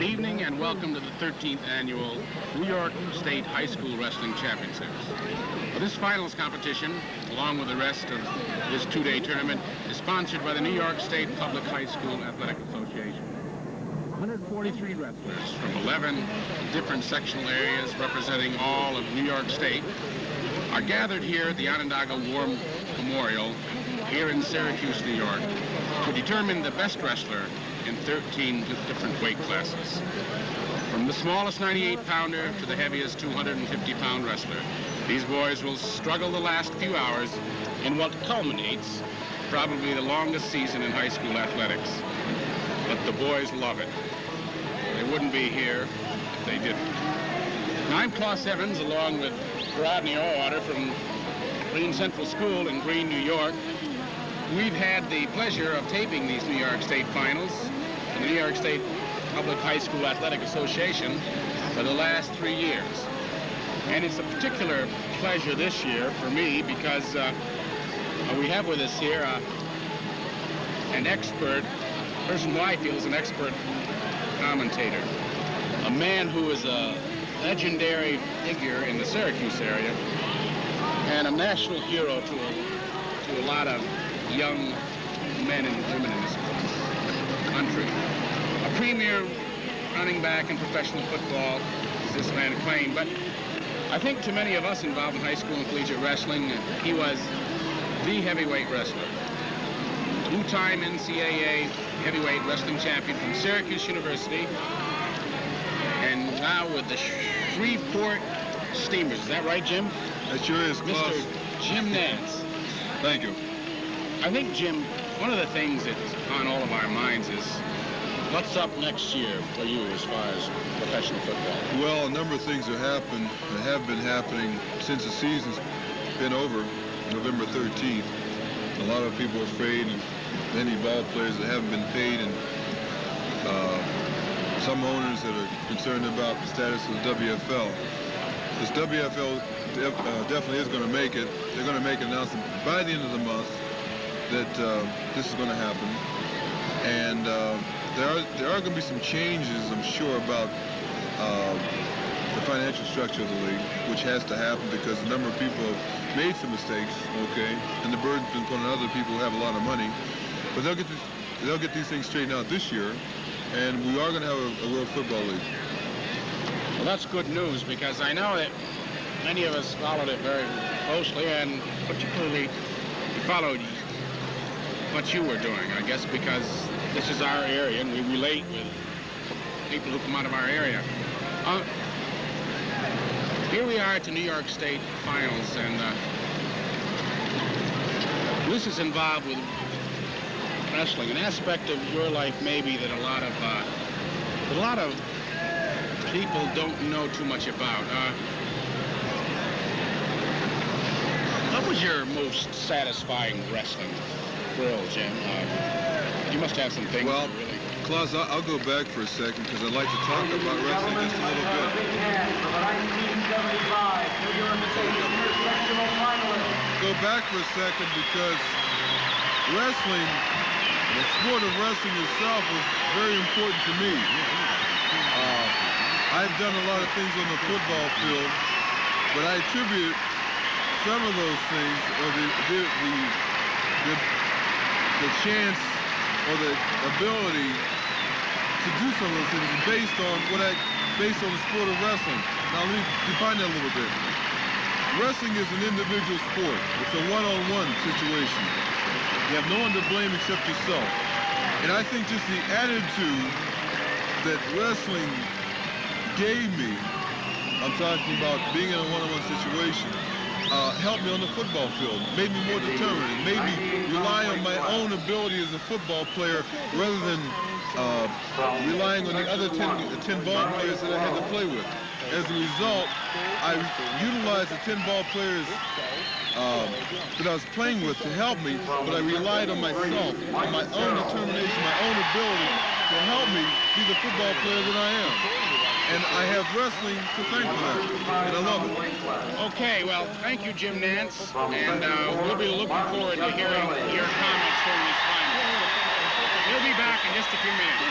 evening and welcome to the 13th Annual New York State High School Wrestling Championships. This finals competition, along with the rest of this two-day tournament, is sponsored by the New York State Public High School Athletic Association. 143 wrestlers from 11 different sectional areas representing all of New York State are gathered here at the Onondaga War Memorial here in Syracuse, New York, to determine the best wrestler in 13 different weight classes. From the smallest 98-pounder to the heaviest 250-pound wrestler, these boys will struggle the last few hours in what culminates probably the longest season in high school athletics. But the boys love it. They wouldn't be here if they didn't. Now, I'm Klaus Evans, along with Rodney Orwater from Green Central School in Green, New York. We've had the pleasure of taping these New York State finals in the New York State Public High School Athletic Association for the last 3 years. And it's a particular pleasure this year for me because we have with us here an expert, a person who I feel is an expert commentator, a man who is a legendary figure in the Syracuse area and a national hero to a lot of young men and women in this country. A premier running back in professional football, as this man claimed, but I think to many of us involved in high school and collegiate wrestling, he was the heavyweight wrestler. Two-time NCAA heavyweight wrestling champion from Syracuse University, and now with the Shreveport Steamers. Is that right, Jim? That sure is, Klaus. Mr. Jim Nance. Thank you. I think, Jim, one of the things that's on all of our minds is what's up next year for you as far as professional football? Well, a number of things have been happening since the season's been over, November 13th. A lot of people are afraid, and many ball players that haven't been paid, and some owners that are concerned about the status of the WFL. This WFL definitely is going to make it. They're going to make an announcement by the end of the month that this is going to happen, and there are going to be some changes, I'm sure, about the financial structure of the league, which has to happen because a number of people have made some mistakes, okay, and the burden's been put on other people who have a lot of money, but they'll get these things straightened out this year, and we are going to have a World Football League. Well, that's good news because I know that many of us followed it very closely, and particularly we followed what you were doing, I guess, because this is our area and we relate with people who come out of our area. Here we are at the New York State finals, and this is involved with wrestling, an aspect of your life maybe that a lot of people don't know too much about. What was your most satisfying wrestling thrill, Jim? You must have some things. Well, really. Klaus, I'll go back for a second because I'd like to talk about wrestling just a little bit. Go back for a second because wrestling, the sport of wrestling itself was very important to me. I've done a lot of things on the football field, but I attribute some of those things, or the chance or the ability to do some of those things based on the sport of wrestling. Now let me define that a little bit. Wrestling is an individual sport. It's a one-on-one situation. You have no one to blame except yourself. And I think just the attitude that wrestling gave me, I'm talking about being in a one-on-one situation, helped me on the football field, made me more determined, it made me rely on my own ability as a football player rather than relying on the other 10 ball players that I had to play with. As a result, I utilized the 10 ball players that I was playing with to help me, but I relied on myself, on my own determination, my own ability to help me be the football player that I am. And I have wrestling to thank for that, and I love it. Okay, well, thank you, Jim Nance, and we'll be looking forward to hearing your comments during this final. We'll be back in just a few minutes.